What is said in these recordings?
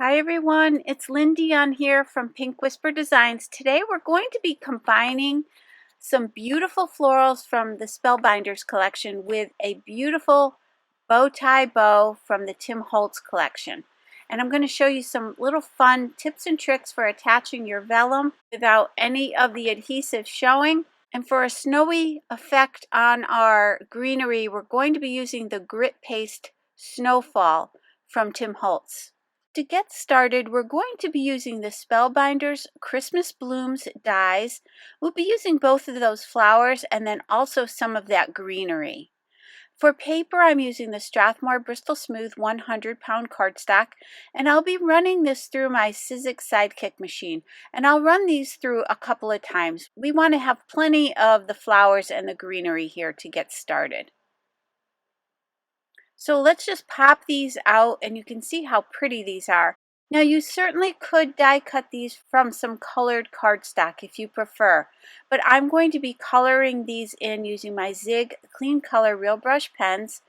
Hi everyone, it's Lindy on here from Pink Whisper Designs. Today we're going to be combining some beautiful florals from the Spellbinders collection with a beautiful bow tie bow from the Tim Holtz collection. And I'm going to show you some little fun tips and tricks for attaching your vellum without any of the adhesive showing. And for a snowy effect on our greenery, we're going to be using the grit paste Snowfall from Tim Holtz. To get started, we're going to be using the Spellbinders Christmas Blooms dies. We'll be using both of those flowers and then also some of that greenery. For paper, I'm using the Strathmore Bristol Smooth 100-pound cardstock, and I'll be running this through my Sizzix Sidekick machine, and I'll run these through a couple of times. We want to have plenty of the flowers and the greenery here to get started. So let's just pop these out and you can see how pretty these are. Now you certainly could die cut these from some colored cardstock if you prefer, but I'm going to be coloring these in using my Zig Clean Color Real Brush pens.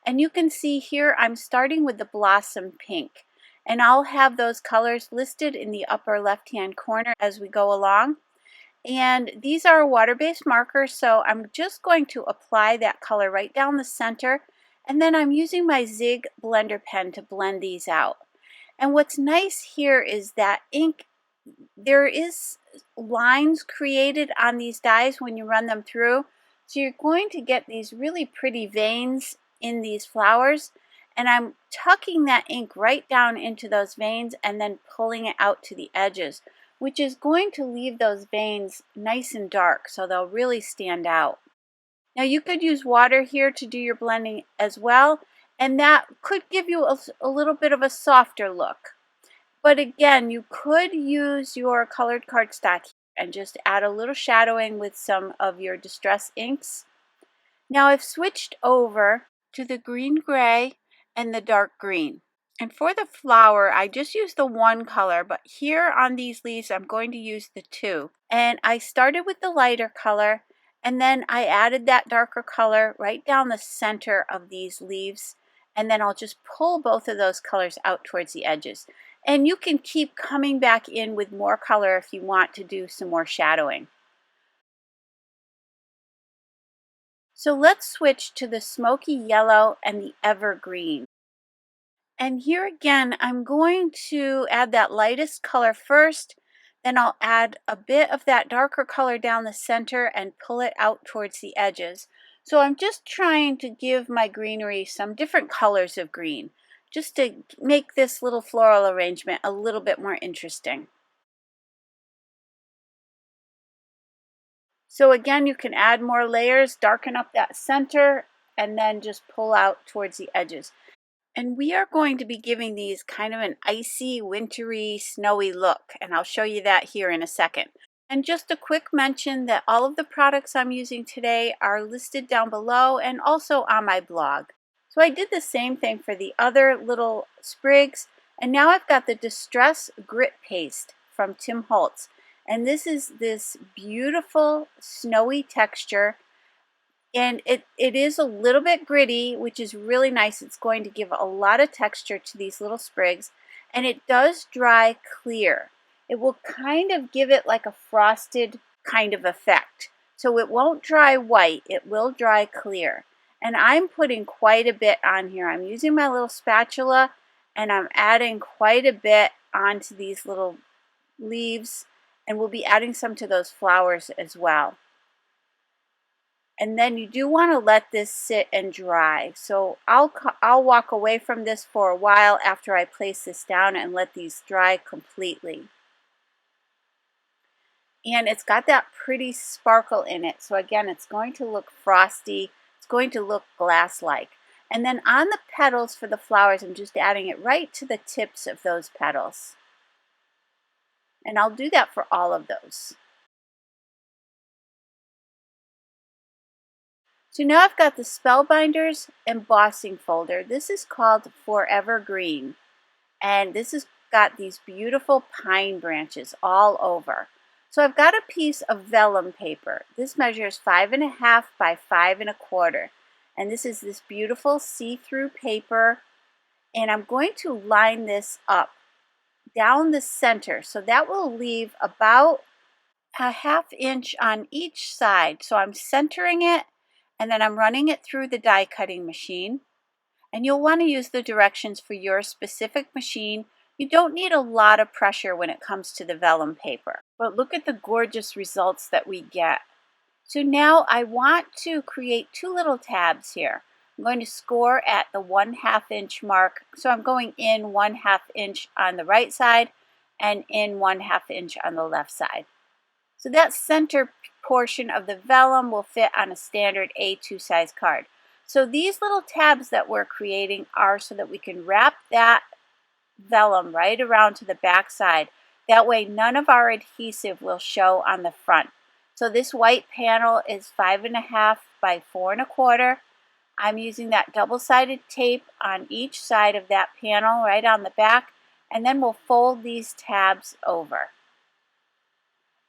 And you can see here I'm starting with the Blossom Pink. And I'll have those colors listed in the upper left hand corner as we go along. And these are water-based markers, so I'm just going to apply that color right down the center. And then I'm using my Zig blender pen to blend these out. And what's nice here is that ink, there is lines created on these dies when you run them through. So you're going to get these really pretty veins in these flowers. And I'm tucking that ink right down into those veins and then pulling it out to the edges, which is going to leave those veins nice and dark so they'll really stand out. Now you could use water here to do your blending as well, and that could give you a little bit of a softer look. But again, you could use your colored cardstock and just add a little shadowing with some of your distress inks. Now I've switched over to the green gray and the dark green. And for the flower, I just used the one color, but here on these leaves, I'm going to use the two. And I started with the lighter color, and then I added that darker color right down the center of these leaves. And then I'll just pull both of those colors out towards the edges. And you can keep coming back in with more color if you want to do some more shadowing. So let's switch to the smoky yellow and the evergreen. And here again, I'm going to add that lightest color first. Then I'll add a bit of that darker color down the center and pull it out towards the edges. So I'm just trying to give my greenery some different colors of green, just to make this little floral arrangement a little bit more interesting. So again, you can add more layers, darken up that center, and then just pull out towards the edges. And we are going to be giving these kind of an icy, wintry, snowy look, and I'll show you that here in a second. And just a quick mention that all of the products I'm using today are listed down below and also on my blog. So I did the same thing for the other little sprigs, and now I've got the Distress Grit Paste from Tim Holtz. And this is this beautiful snowy texture. And it is a little bit gritty, which is really nice. It's going to give a lot of texture to these little sprigs. And it does dry clear. It will kind of give it like a frosted kind of effect. So it won't dry white, it will dry clear. And I'm putting quite a bit on here. I'm using my little spatula and I'm adding quite a bit onto these little leaves. And we'll be adding some to those flowers as well. And then you do want to let this sit and dry. So I'll walk away from this for a while after I place this down and let these dry completely. And it's got that pretty sparkle in it. So again, it's going to look frosty. It's going to look glass-like. And then on the petals for the flowers, I'm just adding it right to the tips of those petals. And I'll do that for all of those. So now I've got the Spellbinders embossing folder. This is called Forevergreen. And this has got these beautiful pine branches all over. So I've got a piece of vellum paper. This measures 5.5 by 5.25. And this is this beautiful see-through paper. And I'm going to line this up down the center. So that will leave about a 1/2 inch on each side. So I'm centering it and then I'm running it through the die cutting machine. And you'll want to use the directions for your specific machine. You don't need a lot of pressure when it comes to the vellum paper. But look at the gorgeous results that we get. So now I want to create 2 little tabs here. I'm going to score at the 1/2 inch mark. So I'm going in 1/2 inch on the right side and in 1/2 inch on the left side. So that center portion of the vellum will fit on a standard A2 size card. So these little tabs that we're creating are so that we can wrap that vellum right around to the back side. That way none of our adhesive will show on the front. So this white panel is 5.5 by 4.25. I'm using that double-sided tape on each side of that panel right on the back, and then we'll fold these tabs over.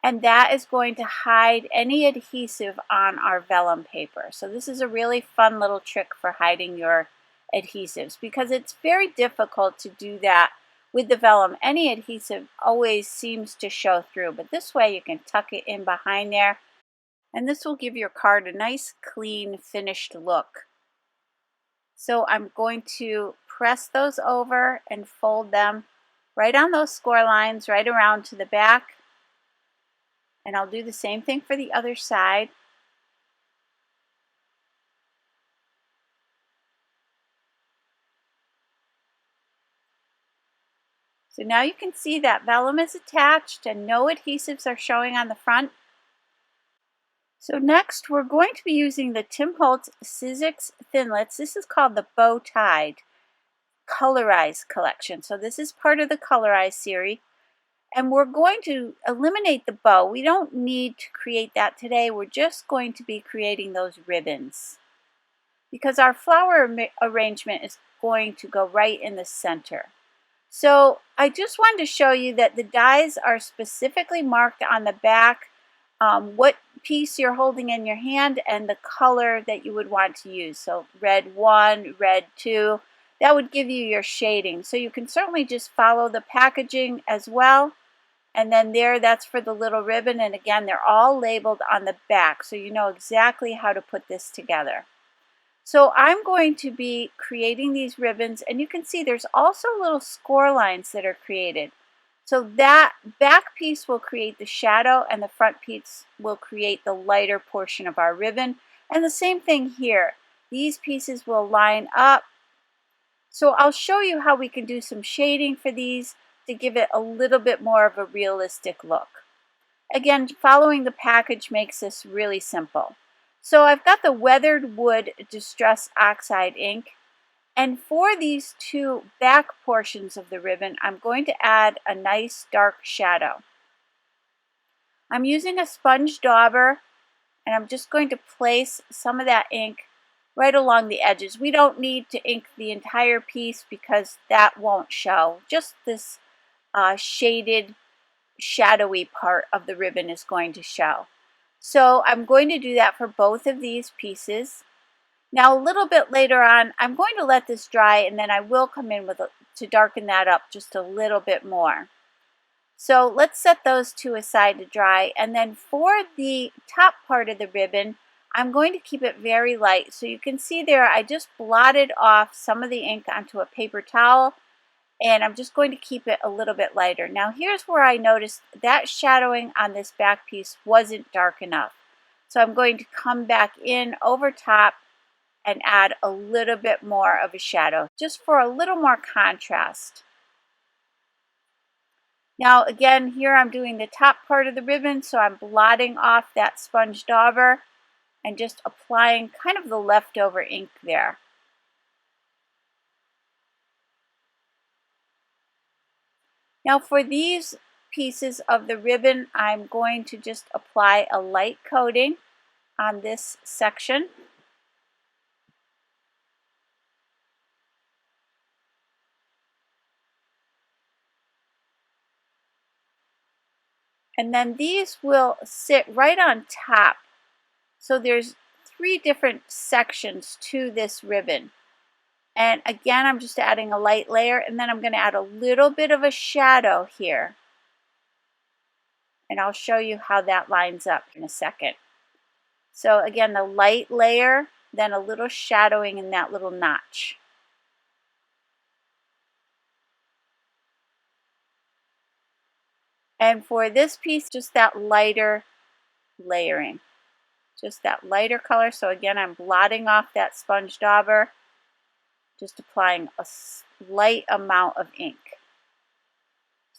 And that is going to hide any adhesive on our vellum paper. So this is a really fun little trick for hiding your adhesives because it's very difficult to do that with the vellum. Any adhesive always seems to show through, but this way you can tuck it in behind there, and this will give your card a nice, clean, finished look. So I'm going to press those over and fold them right on those score lines, right around to the back. And I'll do the same thing for the other side. So now you can see that vellum is attached and no adhesives are showing on the front. So next we're going to be using the Tim Holtz Sizzix Thinlits. This is called the Bowtied Colorize collection. So this is part of the Colorize series. And we're going to eliminate the bow. We don't need to create that today. We're just going to be creating those ribbons because our flower arrangement is going to go right in the center. So I just wanted to show you that the dies are specifically marked on the back, what piece you're holding in your hand and the color that you would want to use. So red 1, red 2, that would give you your shading. So you can certainly just follow the packaging as well. And then there, that's for the little ribbon. And again, they're all labeled on the back, so you know exactly how to put this together. So I'm going to be creating these ribbons, and you can see there's also little score lines that are created. So that back piece will create the shadow, and the front piece will create the lighter portion of our ribbon. And the same thing here. These pieces will line up. So I'll show you how we can do some shading for these to give it a little bit more of a realistic look. Again, following the package makes this really simple. So I've got the Weathered Wood Distress Oxide ink, and for these 2 back portions of the ribbon, I'm going to add a nice dark shadow. I'm using a sponge dauber, and I'm just going to place some of that ink right along the edges. We don't need to ink the entire piece because that won't show. Just this shaded, shadowy part of the ribbon is going to show. So I'm going to do that for both of these pieces. Now a little bit later on, I'm going to let this dry and then I will come in with to darken that up just a little bit more. So let's set those 2 aside to dry, and then for the top part of the ribbon, I'm going to keep it very light. So you can see there I just blotted off some of the ink onto a paper towel, and I'm just going to keep it a little bit lighter. Now here's where I noticed that shadowing on this back piece wasn't dark enough. So I'm going to come back in over top and add a little bit more of a shadow just for a little more contrast. Now again, here I'm doing the top part of the ribbon, so I'm blotting off that sponge dauber and just applying kind of the leftover ink there. Now for these pieces of the ribbon, I'm going to just apply a light coating on this section. And then these will sit right on top. So there's 3 different sections to this ribbon. And again, I'm just adding a light layer, and then I'm going to add a little bit of a shadow here. And I'll show you how that lines up in a second. So again, the light layer, then a little shadowing in that little notch. And for this piece, just that lighter layering. Just that lighter color. So again, I'm blotting off that sponge dauber, just applying a slight amount of ink.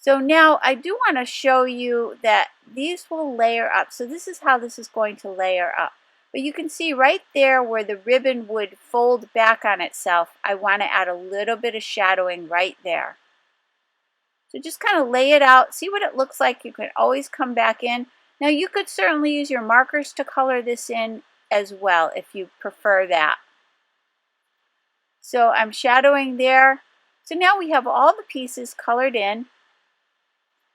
So now I do want to show you that these will layer up. So this is how this is going to layer up. But you can see right there where the ribbon would fold back on itself, I want to add a little bit of shadowing right there. So just kind of lay it out, see what it looks like. You can always come back in. Now you could certainly use your markers to color this in as well if you prefer that. So I'm shadowing there. So now we have all the pieces colored in.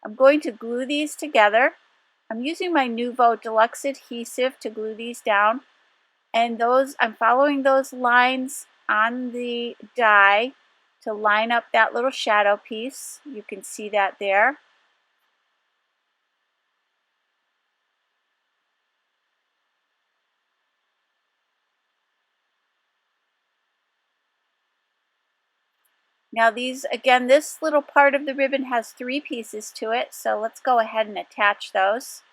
I'm going to glue these together. I'm using my Nuvo Deluxe adhesive to glue these down. And I'm following those lines on the die to line up that little shadow piece. You can see that there. Now these, again, this little part of the ribbon has 3 pieces to it, so let's go ahead and attach those.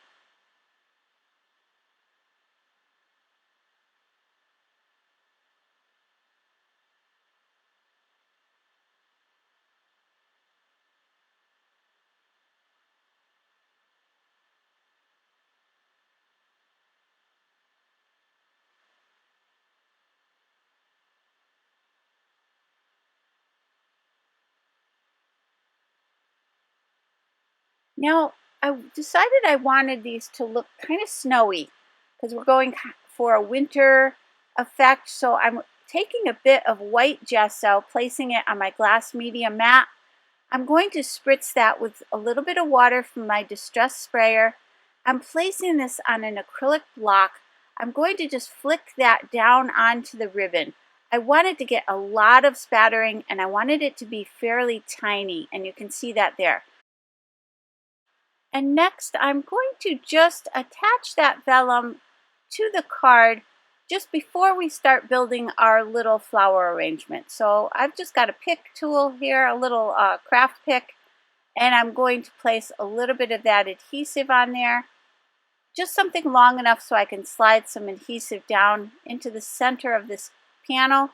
Now, I decided I wanted these to look kind of snowy because we're going for a winter effect. So I'm taking a bit of white gesso, placing it on my glass media mat. I'm going to spritz that with a little bit of water from my distress sprayer. I'm placing this on an acrylic block. I'm going to just flick that down onto the ribbon. I wanted to get a lot of spattering and I wanted it to be fairly tiny, and you can see that there. And next, I'm going to just attach that vellum to the card just before we start building our little flower arrangement. So I've just got a pick tool here, a little craft pick, and I'm going to place a little bit of that adhesive on there. Just something long enough so I can slide some adhesive down into the center of this panel.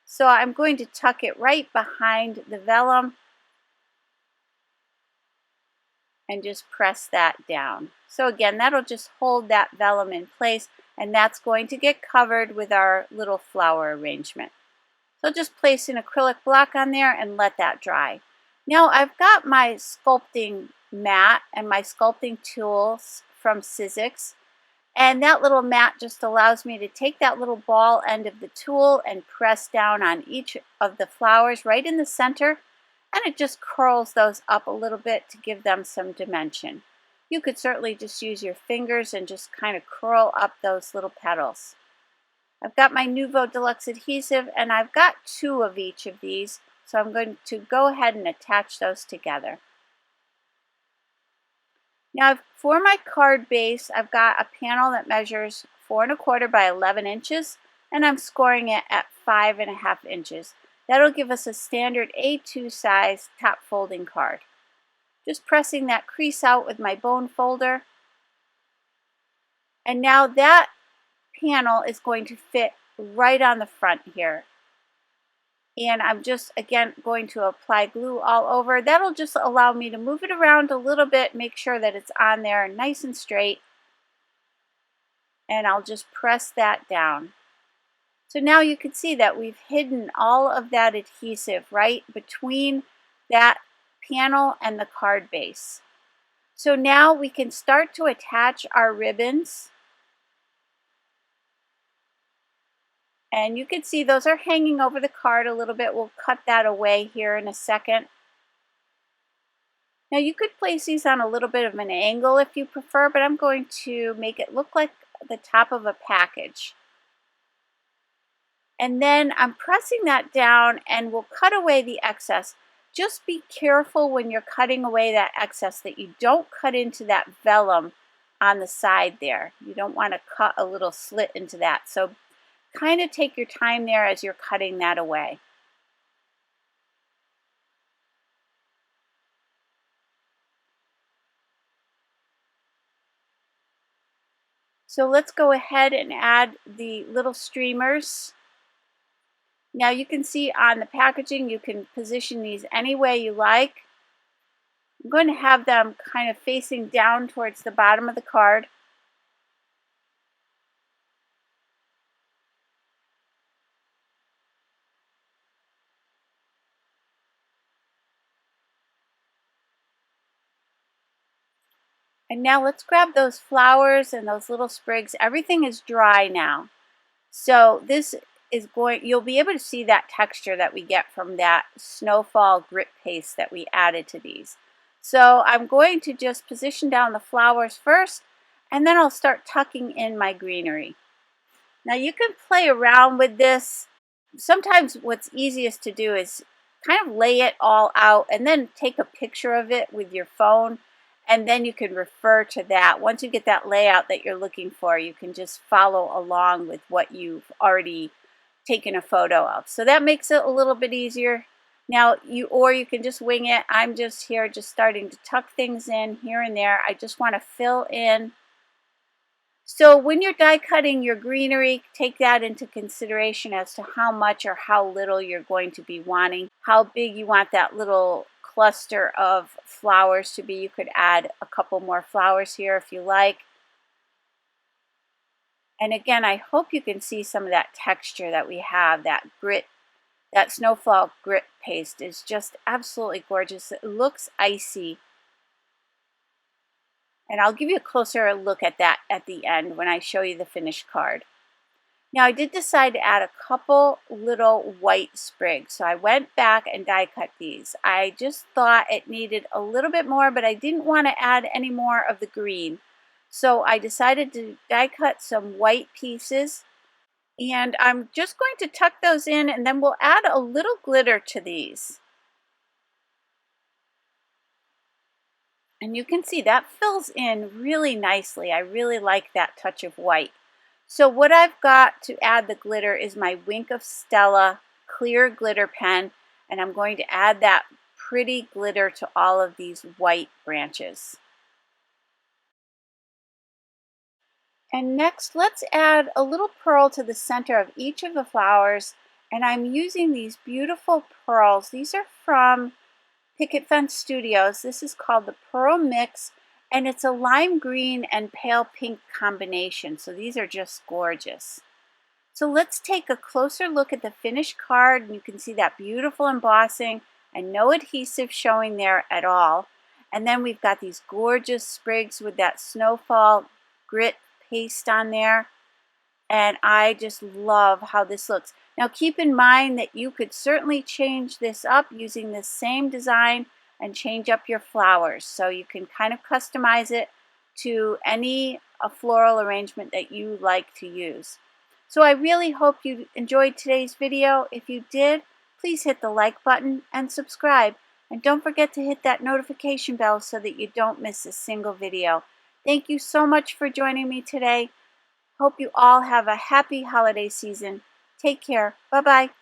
So I'm going to tuck it right behind the vellum and just press that down. So again, that'll just hold that vellum in place, and that's going to get covered with our little flower arrangement. So just place an acrylic block on there and let that dry. Now I've got my sculpting mat and my sculpting tools from Sizzix, and that little mat just allows me to take that little ball end of the tool and press down on each of the flowers right in the center, and it just curls those up a little bit to give them some dimension. You could certainly just use your fingers and just kind of curl up those little petals. I've got my Nuvo Deluxe adhesive, and I've got 2 of each of these, so I'm going to go ahead and attach those together. Now for my card base, I've got a panel that measures 4 1/4 by 11 inches, and I'm scoring it at 5 1/2 inches. That'll give us a standard A2 size top folding card. Just pressing that crease out with my bone folder. And now that panel is going to fit right on the front here. And I'm just, again, going to apply glue all over. That'll just allow me to move it around a little bit, make sure that it's on there nice and straight. And I'll just press that down. So now you can see that we've hidden all of that adhesive right between that panel and the card base. So now we can start to attach our ribbons. And you can see those are hanging over the card a little bit. We'll cut that away here in a second. Now you could place these on a little bit of an angle if you prefer, but I'm going to make it look like the top of a package. And then I'm pressing that down and we'll cut away the excess. Just be careful when you're cutting away that excess that you don't cut into that vellum on the side there. You don't want to cut a little slit into that. So kind of take your time there as you're cutting that away. So let's go ahead and add the little streamers. Now you can see on the packaging, you can position these any way you like. I'm going to have them kind of facing down towards the bottom of the card. And now let's grab those flowers and those little sprigs. Everything is dry now. So this is you'll be able to see that texture that we get from that Snowfall grit paste that we added to these. So I'm going to just position down the flowers first, and then I'll start tucking in my greenery. Now you can play around with this. Sometimes what's easiest to do is kind of lay it all out and then take a picture of it with your phone, and then you can refer to that. Once you get that layout that you're looking for, you can just follow along with what you've already taken a photo of. So that makes it a little bit easier. Now you can just wing it. I'm just here just starting to tuck things in here and there. I just want to fill in. So when you're die cutting your greenery, take that into consideration as to how much or how little you're going to be wanting, how big you want that little cluster of flowers to be. You could add a couple more flowers here if you like. And again, I hope you can see some of that texture that we have. That grit, that Snowfall grit paste is just absolutely gorgeous. It looks icy. And I'll give you a closer look at that at the end when I show you the finished card. Now I did decide to add a couple little white sprigs. So I went back and die cut these. I just thought it needed a little bit more, but I didn't want to add any more of the green. So I decided to die cut some white pieces. And I'm just going to tuck those in, and then we'll add a little glitter to these. And you can see that fills in really nicely. I really like that touch of white. So what I've got to add the glitter is my Wink of Stella clear glitter pen, and I'm going to add that pretty glitter to all of these white branches. And next, let's add a little pearl to the center of each of the flowers, and I'm using these beautiful pearls. These are from Picket Studios. This is called the Pearl Mix, and it's a lime green and pale pink combination. So these are just gorgeous. So let's take a closer look at the finished card. You can see that beautiful embossing and no adhesive showing there at all. And then we've got these gorgeous sprigs with that Snowfall grit paste on there. And I just love how this looks. Now keep in mind that you could certainly change this up using the same design and change up your flowers. So you can kind of customize it to any floral arrangement that you like to use. So I really hope you enjoyed today's video. If you did, please hit the like button and subscribe. And don't forget to hit that notification bell so that you don't miss a single video. Thank you so much for joining me today. Hope you all have a happy holiday season. Take care. Bye-bye.